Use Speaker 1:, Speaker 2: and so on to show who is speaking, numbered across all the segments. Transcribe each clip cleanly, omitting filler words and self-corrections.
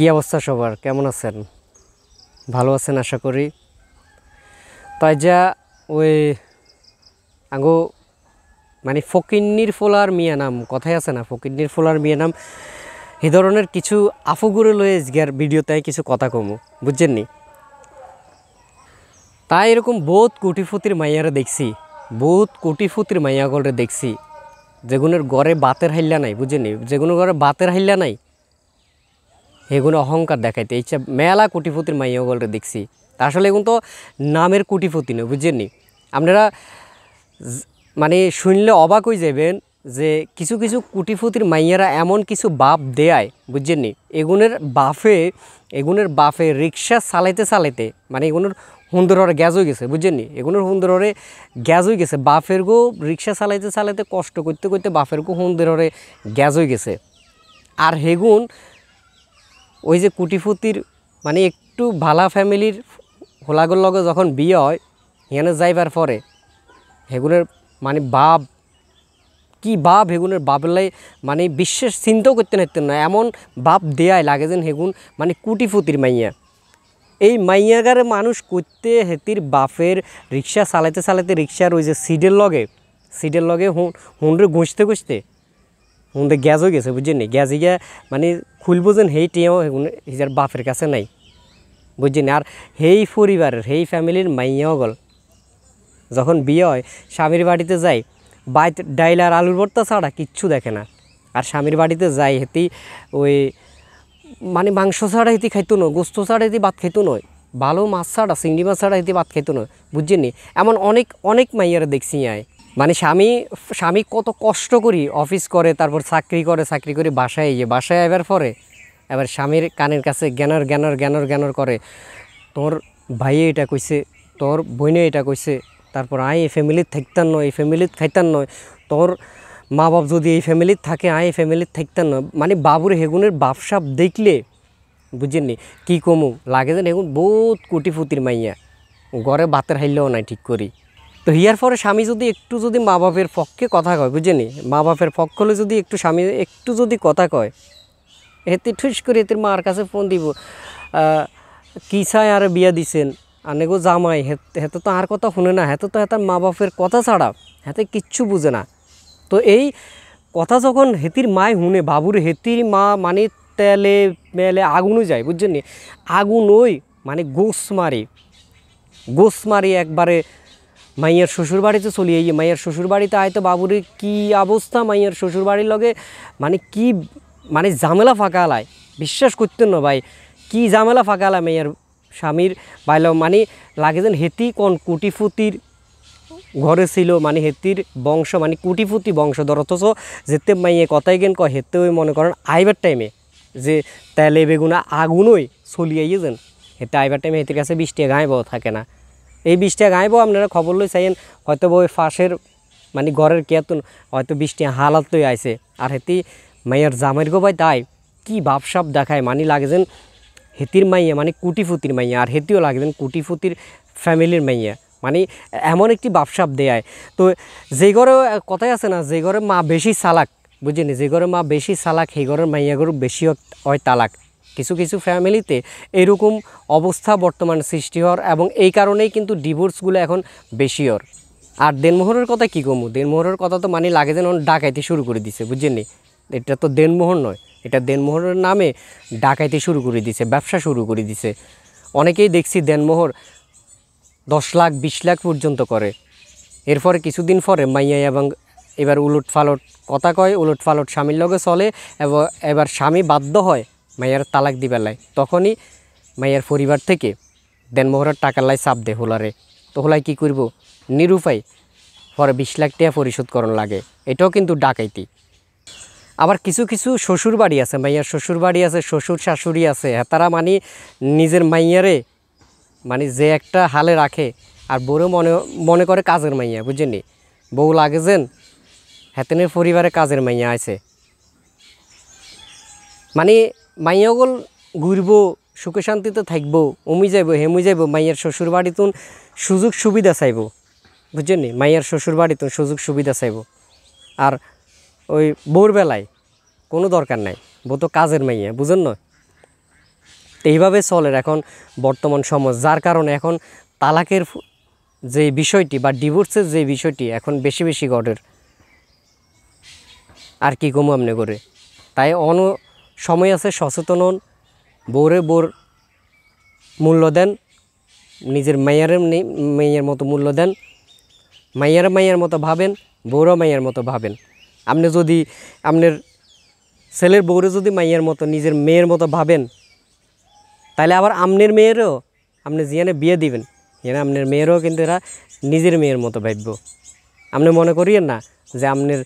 Speaker 1: কি অবস্থা সবার, কেমন আছেন? ভালো আছেন আশা করি। তাই যা ওই আঙ্গো মানে ফকিন্নির ফোলার মিয়া নাম কথাই আছে না, ফকিন্নির ফোলার মিয়া নাম এই ধরনের কিছু আফুগুড়ে লয়ে গিয়ার ভিডিওতে কিছু কথা কমু, বুঝছেন নি? তাই এরকম বহুত কোটিফুতির মাইয়ারা দেখছি, বহুত কোটিফুতির মাইয়াগলরে দেখছি যেগুলোর ঘরে বাতের হাইল্লা নাই, বুঝছেন নি? যেগুলোর ঘরে বাতের হাইল্লা নাই এগুলো অহংকার দেখাইতে ইচ্ছা মেলা কোটিপতির মাইয়াগলরে দেখছি। আসলে এগুলো তো নামের কোটিপতি নয়, বুঝছেন নি? আপনারা মানে শুনলে অবাক হয়ে যাবেন যে কিছু কিছু কোটিপতির মাইয়ারা এমন কিছু বাপ দেয়, বুঝছেন নি? এগুনের বাপে রিক্সা চালাইতে চালাইতে মানে এগুলোর হুন্দররে গ্যাস হয়ে গেছে, বুঝছেন নি? এগুলোর হুন্দররে গ্যাস হয়ে গেছে, বাপের গো রিক্সা চালাইতে চালাইতে কষ্ট করতে করতে বাপের গো হুন্দররে গ্যাস হয়ে গেছে। আর হেগুন ওই যে কোটিপতির মানে একটু ভালা ফ্যামিলির হোলাগর লগে যখন বিয়ে হয় এখানে যাইবার পরে হেগুনের মানে বাপ কি বাপ, হেগুনের বাপলাই মানে বিশ্বাস চিন্তাও করতে নাইতেন না, এমন বাপ দেয়াই লাগে যেন হেগুন মানে কোটিপতির মাইয়া। এই মাইয়াগারে মানুষ করতে হেতির বাপের রিক্সা চালাইতে চালাইতে রিক্সার ওই যে সিডের লগে হুন্ডে ঘুষতে ঘুষতে হুন্ডে গ্যাস হয়ে গেছে, বুঝছেন নি? গ্যাস গিয়া মানে খুলবো যেন হেই টিয়াও হিজার বাপের কাছে নাই, বুঝছেন? আর হেই পরিবারের হেই ফ্যামিলির মাইয়াও গল যখন বিয়ে হয় স্বামীর বাড়িতে যায়, বাইত ডাইল আর আলুর ভর্তা ছাড়া কিচ্ছু দেখে না। আর স্বামীর বাড়িতে যায় হেতি ওই মানে মাংস ছাড়া হেতি খাইতো নয়, গোস্ত ছাড়া হেতি ভাত খাইতো নয়, ভালো মাছ ছাড়া চিংড়ি মাছ ছাড়া হেতি ভাত খাইতো নয়, বুঝছেন নি? এমন অনেক অনেক মাইয়ারা দেখছি আয় মানে স্বামী কত কষ্ট করি অফিস করে, তারপর চাকরি করে বাসায় আইবার পরে এবার স্বামীর কানের কাছে জ্ঞানর করে, তোর ভাইয়ে এটা কইছে, তোর বইনে এটা কইছে, তারপর এই ফ্যামিলির থাকতাম নয়, এই ফ্যামিলির খাইতাম নয়, তোর মা বাপ যদি এই ফ্যামিলির থাকে এই ফ্যামিলির থাকতাম নয়। মানে বাবুর হেগুনের বাপসাপ দেখলে বুঝছেন নি কী কমু লাগে যেন হেগুন বহুত কোটিপতির মাইয়া, ঘরে বাতের হাইলেও নাই ঠিক করি। তো হিয়ার পরে স্বামী যদি একটু যদি মা বাপের পক্ষে কথা কয়, বুঝছেন, মা বাপের পক্ষ হলে যদি একটু স্বামী একটু যদি কথা কয়, হেতে ঠুস করে এতের মার কাছে ফোন দিব, কী চায় আর বিয়া দিছেন আনেগো জামাই, হেতে তো আর কথা শুনে না, হেতে তো হেতার মা বাপের কথা ছাড়া হেতে কিচ্ছু বুঝে না। তো এই কথা যখন হেতির মায় শুনে বাবুর হেতির মা মানে তেলে মেলে আগুনও যায়, বুঝছেন নি? আগুন ওই মানে গোস মারি একবারে মাইয়ার শ্বশুর বাড়িতে চলিয়ে গিয়ে মাইয়ার শ্বশুর বাড়িতে আয়তো বাবুর কী অবস্থা, মাইয়ার শ্বশুর বাড়ির লগে মানে কি মানে ঝামেলা ফাঁকালায়, বিশ্বাস করতেন না ভাই, কি ঝামেলা ফাঁকালায় মাইয়ার স্বামীর বাইল মানে লাগে যেন হেতি কোন কোটিপতির ঘরে ছিল, মানে হেতির বংশ মানে কোটিপতি বংশধর, অথচ যেতে মাইয়ে কথাই গেন কয় হেতে ওই মনে করেন আইবার টাইমে যে তেলে বেগুনা আগুনই চলিয়ে যেন হেতে আইবার টাইমে হেতির কাছে 20 টাকা গাঁয়ে থাকে না। এই 20 টাকা গাঁয়ে আপনারা খবর লই চাইয়েন, হয়তো ওই ফাঁসের মানে ঘরের কেতন হয়তো 20 টাকা হালাত লই আইছে, আর হেতি মাইয়ার জামাইর গো ভাই তাই কি ভাবসাব দেখায়, মানে লাগে যেন হেতির মাইয়া মানে কোটিপতির মাইয়া, আর হেতিও লাগে যেন কোটিপতির ফ্যামিলির মাইয়া, মানে এমন একটি ভাবসাব দেয়। তো যে ঘরে কথাই আছে না, যে ঘরে মা বেশি চালাক, বুঝিনি, যে ঘরে মা বেশি চালাক সেই ঘরের মাইয়াগরু বেশি হয় তালাক। কিছু কিছু ফ্যামিলিতে এরকম অবস্থা বর্তমান সৃষ্টি হওয়ার, এবং এই কারণেই কিন্তু ডিভোর্সগুলো এখন বেশি হওয়ার। আর দেনমোহরের কথা কী কমু, দেনমোহরের কথা তো মানে লাগে যেন ডাকাইতে শুরু করে দিছে, বুঝছেন নি? এটা তো দেনমোহর নয়, এটা দেনমোহরের নামে ডাকাইতে শুরু করে দিছে, ব্যবসা শুরু করে দিছে। অনেকেই দেখছি দেনমোহর 10 লাখ 20 লাখ পর্যন্ত করে। এরপরে কিছুদিন পরে মাইয়া এবং এবার উলট ফালট কথা কয়, উলট ফালট স্বামীর লগে চলে, এবং এবার স্বামী বাধ্য হয় মাইয়ার তালাক দিবেলায়, তখনই মাইয়ার পরিবার থেকে দেনমোহরের টাকার লাই চাপ দে হোলারে। তো হোলাই কী করব, নিরুপায়, পরে 20 লাখ টাকা পরিশোধ করণ লাগে। এটাও কিন্তু ডাকাইতি। আবার কিছু কিছু শ্বশুর বাড়ি আছে, মাইয়ার শ্বশুর বাড়ি আছে, শ্বশুর শাশুড়ি আছে, তারা মানে নিজের মাইয়ারে মানে যে একটা হালে রাখে, আর বউরে মনে করে কাজের মাইয়া, বুঝছেন নি? বউ লাগে যেন হেতেনের পরিবারে কাজের মাইয়া আছে, মানে মাইয়াগল ঘুরবো সুখে শান্তিতে থাকবো, অমি যাইব হেমুই যাইব, মাইয়ার শ্বশুর বাড়িতুন সুযোগ সুবিধা চাইব, বুঝছেন নি? মাইয়ার শ্বশুর বাড়িতুন সুযোগ সুবিধা চাইব। আর ওই বউর বেলায় কোনো দরকার নাই, বউ তো কাজের মাইয়া, বুঝেন না? তো এইভাবে চলে এখন বর্তমান সমাজ, যার কারণে এখন তালাকের যে বিষয়টি বা ডিভোর্সের যে বিষয়টি এখন বেশি বেশি ঘটের। আর কি কমু আমনে করে। তাই সময় আছে, সচেতন হন, বউরে বোর মূল্য দেন, নিজের মেয়ের মতো মূল্য দেন, মাইয়ার মতো ভাবেন, বউরা মাইয়ার মতো ভাবেন। আপনি যদি আপনার ছেলের বউরে যদি মাইয়ার মতো নিজের মেয়ের মতো ভাবেন, তাহলে আবার আপনার মেয়েরও আপনি যেখানে বিয়ে দিবেন যেখানে আপনার মেয়েরও কিন্তু এরা নিজের মেয়ের মতো ভাবব। আপনি মনে করিয়েন না যে আপনার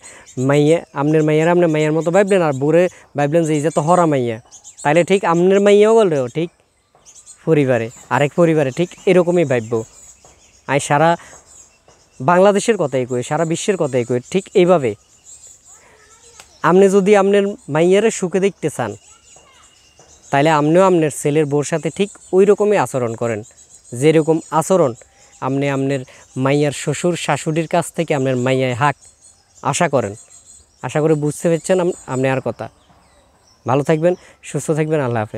Speaker 1: মাইয়ারা আপনার মাইয়ার মতো ভাবলেন আর বউরে ভাবলেন যে এই যে তো হরা মাইয়া, তাহলে ঠিক আপনার মাইয়াও বললেও ঠিক আরেক পরিবারে ঠিক এরকমই ভাবব। আর সারা বাংলাদেশের কথাই কই, সারা বিশ্বের কথাই কই, ঠিক এইভাবে আপনি যদি আপনার মাইয়ারে সুখে দেখতে চান, তাহলে আপনিও আপনার ছেলের বউর সাথে ঠিক ওই রকমই আচরণ করেন, যেরকম আচরণ আপনি আপনার মাইয়ার শ্বশুর শাশুড়ির কাছ থেকে আপনার মাইয়ায় আশা করেন। আশা করে বুঝতে পারছেন আপনি আর কথা। ভালো থাকবেন, সুস্থ থাকবেন, আল্লাহ হাফেজ।